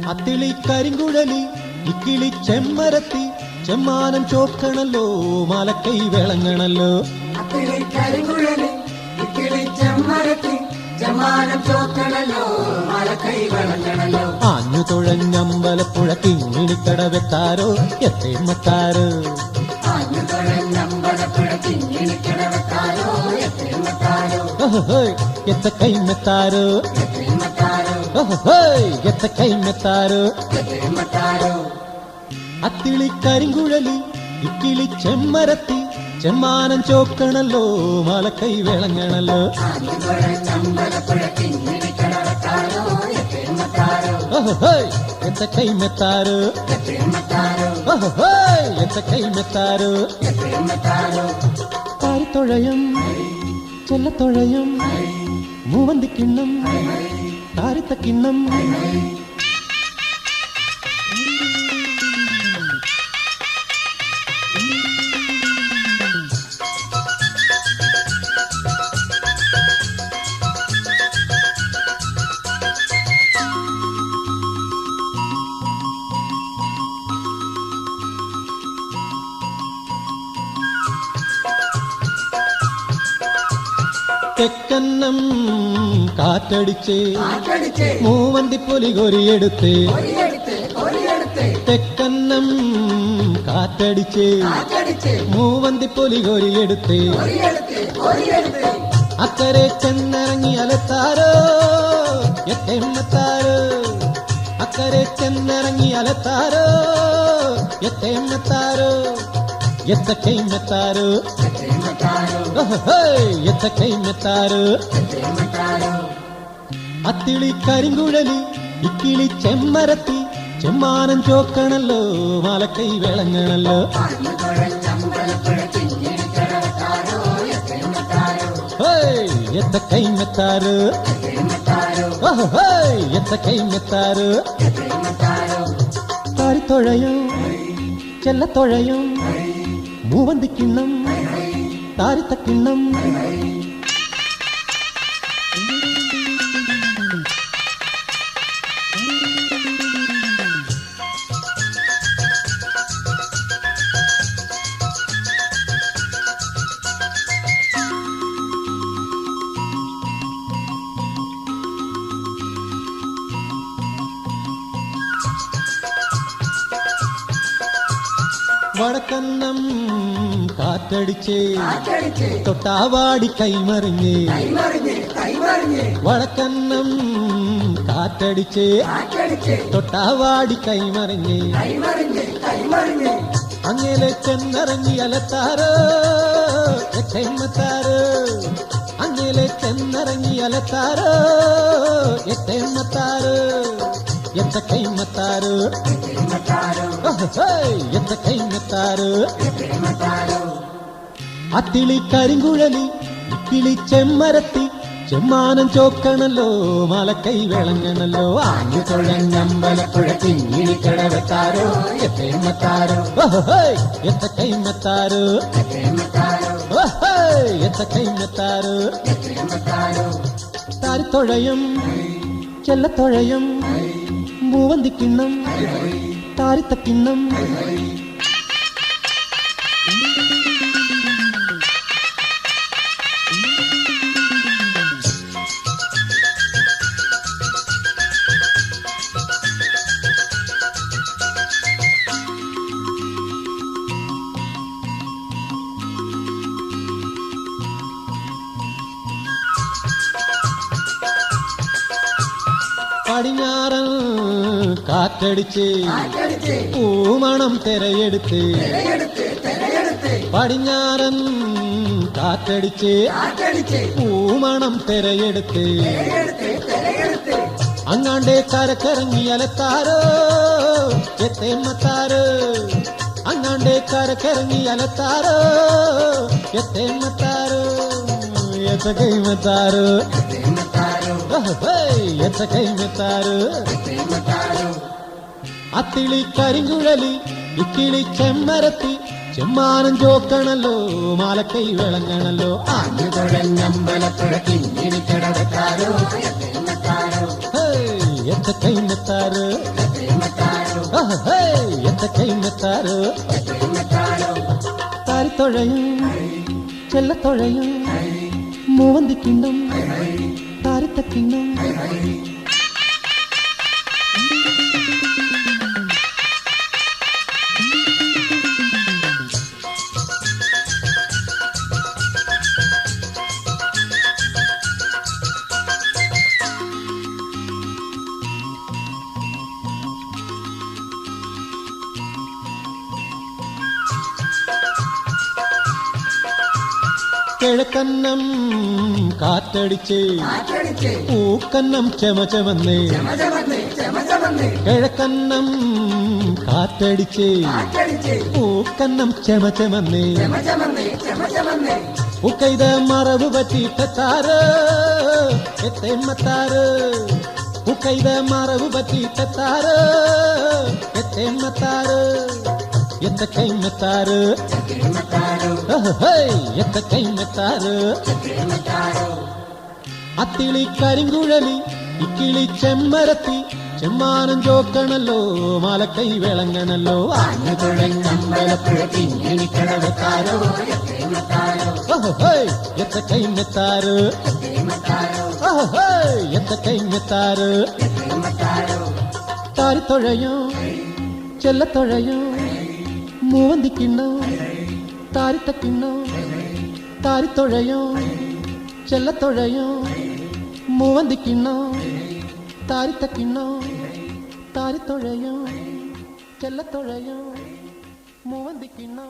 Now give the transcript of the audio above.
അത്തിളി കരിങ്കുഴലി ഇക്കിളി ചെമ്മരത്തി ചെമ്മാനം ചോക്കണല്ലോ മാലക്കൈ വിളങ്ങണല്ലോ. അത്തിളി കരിങ്കുഴലി ഇക്കിളി ചെമ്മരത്തി ചെമ്മാനം ചോക്കണല്ലോ മാലക്കൈ വിളങ്ങണല്ലോ. ആഞ്ഞു തുഴഞ്ഞമ്പലപ്പുഴ കിങ്ങിണിക്കട വെത്താരോ എത്തേമത്താരോ. ആഞ്ഞു തുഴഞ്ഞമ്പലപ്പുഴ കിങ്ങിണിക്കട വെത്താരോ എത്തേമത്താരോ. എത്ത കൈമെത്താരോ എത്തേമത്താരോ. എത്ത കൈമെത്താരോ. എത്തേമത്താരോ. അത്തിളി കരിങ്കുഴലി ഇക്കിളി ചെമ്മരത്തി ചെമ്മാനം ചോക്കണല്ലോ മാലക്കൈ വിളങ്ങണല്ലോ. ആഞ്ഞു തുഴഞ്ഞമ്പലപ്പുഴ കിങ്ങിണിക്കട വെത്താരോ എത്തേമത്താരോ. എത്ത കൈമെത്താരോ. എത്തേമത്താരോ. എത്ത കൈമെത്താരോ. എത്തേമത്താരോ. താരിത്തൊഴയും ചെല്ലത്തൊഴയും മൂവന്തിക്കിണ്ണം താരിത്തക്കിണ്ണം. തെക്കന്നം കാറ്റടിച്ച് കാറ്റടിച്ച് മൂവന്തിപ്പൊലി കൊരിയെടുത്ത്. കൊരിയെടുത്ത് കൊരിയെടുത്ത്. തെക്കന്നം കാറ്റടിച്ച് കാറ്റടിച്ച് മൂവന്തിപ്പൊലി കൊരിയെടുത്ത്. കൊരിയെടുത്ത് കൊരിയെടുത്ത്. അക്കരെ ചെന്നിറങ്ങി അലത്താരോ എത്തേമ്മത്താരോ. അക്കരെ ചെന്നിറങ്ങി അലത്താരോ എത്തേമ്മത്താരോ. എത്ത കൈമെത്താരോ. എത്തേമത്താരോ. എത്ത കൈമെത്താരോ. എത്തേമത്താരോ. അത്തിളി കരിങ്കുഴലി ഇക്കിളി ചെമ്മരത്തി ചെമ്മാനം ചോക്കണല്ലോ മാലക്കൈ വിളങ്ങണല്ലോ. ആഞ്ഞു തുഴഞ്ഞമ്പലപ്പുഴ കിങ്ങിണിക്കട വെത്താരോ എത്തേമത്താരോ. എത്ത കൈമെത്താരോ. എത്തേമത്താരോ. എത്ത കൈമെത്താരോ. എത്തേമത്താരോ. താരിത്തൊഴയും ചെല്ലത്തൊഴയും മൂവന്തിക്കിണ്ണം താരിത്തക്കിണ്ണം. വടക്കന്നം കാറ്റടിച്ച് കാറ്റടിച്ച് തൊട്ടാവാടി കൈമറിഞ്ഞ്. കൈമറിഞ്ഞ് കൈമറിഞ്ഞ്. വടക്കന്നം കാറ്റടിച്ച് കാറ്റടിച്ച് തൊട്ടാവാടി കൈമറിഞ്ഞ്. കൈമറിഞ്ഞ് കൈമറിഞ്ഞ്. അങ്ങേലെ ചെന്നിറങ്ങി അലത്താരോ എത്തേമ്മത്താരോ. അങ്ങേലെ ചെന്നിറങ്ങി അലത്താരോ എത്തേമ്മത്താരോ. എത്ത കൈമത്താരോ. എത്തേമത്താരോ. എത്ത കൈമെത്താരോ. എത്തേമത്താരോ. അത്തിളി കരിങ്കുഴലി ഇക്കിളി ചെമ്മരത്തി ചെമ്മാനം ചോക്കണല്ലോ മാലക്കൈ വിളങ്ങണല്ലോ. ആഞ്ഞു തുഴഞ്ഞമ്പലപ്പുഴ കിങ്ങിണിക്കട വെത്താരോ എത്തേമ്മത്താരോ. എത്ത കൈമെത്താരോ. എത്തേമത്താരോ. എത്ത കൈമെത്താരോ. എത്തേമത്താരോ. താരിത്തൊഴയും ചെല്ലത്തൊഴയും മൂവന്തിക്കിണ്ണം താരിത്തക്കിണ്ണം. പടിഞ്ഞാറൻ കാറ്റടിച്ച് കാറ്റടിച്ച് പൂമണം തിരയെടുത്ത്. തിരയെടുത്ത് തിരയെടുത്ത്. പടിഞ്ഞാറൻ കാറ്റടിച്ച് കാറ്റടിച്ച് പൂമണം തിരയെടുത്ത്. തിരയെടുത്ത് തിരയെടുത്ത്. അങ്ങാണ്ടേ കരക്കിറങ്ങി അലത്താരോ എത്തേമ്മത്താരോ. അങ്ങാണ്ടേ കരക്കിറങ്ങി അലത്താരോ എത്തേമ്മത്താരോ. എത്ത കൈമെത്താരോ. എത്തേമത്താരോ. എത്ത കൈമെത്താരോ. എത്തേമത്താരോ. അത്തിളി കരിങ്കുഴലി ഇക്കിളി ചെമ്മരത്തി ചെമ്മാനം ചോക്കണല്ലോ മാലക്കൈ വിളങ്ങണല്ലോ. ആഞ്ഞു തുഴഞ്ഞമ്പലപ്പുഴ കിങ്ങിണിക്കട വെത്താരോ എത്തേമത്താരോ. എത്ത കൈമെത്താരോ. എത്തേമത്താരോ. എത്തക്കൈ മെത്താറ് എത്രയുമെത്താരോ താരിത്തൊഴയും ചെല്ലത്തൊഴയും മൂവന്തിക്കിണ്ടും താരിത്തക്കിണ്ടും കിഴക്കന്നം കാറ്റടിച്ച് കാറ്റടിച്ച് പൂക്കന്നം ചെമചമന്നേ ചമചമന്ന് ചമചമന്ന് കിഴക്കന്നം കാറ്റടിച്ച് കാറ്റടിച്ച് പൂക്കന്നം ചെമചമന്നേ ചമചമന്ന് ചമചമന്ന് ഉക്കൈത മറവ് പറ്റി തെത്താറ് എത്തേമ്മത്താറ് ഉക്കൈത മറവ് പറ്റി തെത്താറ് എത്തേമ്മത്താറ് എത്തക്കൈ മെത്താറ് എത്രയുമെത്താരോ എത്തക്കൈ മെത്താറ് എത്രയുമെത്താരോ അത്തിളി കരിങ്കുഴലി ഇക്കിളി ചെമ്മരത്തി ചെമ്മാനം ചോക്കണല്ലോ മാലക്കൈ വിളങ്ങണല്ലോ തുഴഞ്ഞമ്പലപ്പുഴ കിങ്ങിണിക്കടവത്താരോ എത്രയുമെത്താരോ എത്തക്കൈ മെത്താറ് എത്രയുമെത്താരോ എത്തക്കൈ മെത്താറ് എത്രയുമെത്താരോ താരിത്തൊഴയോ ചെല്ലത്തൊഴയോ മൂവന്തിക്കിണ്ണോ താരിത്തക്കിണ്ണോ താരിത്തൊഴയോ ചെല്ലത്തൊഴയോ മൂവന്തിക്കിണ്ണോ താരിത്തക്കിണ്ണോ താരിത്തൊഴയോ ചെല്ലത്തൊഴയോ മൂവന്തിക്കിണ്ണോ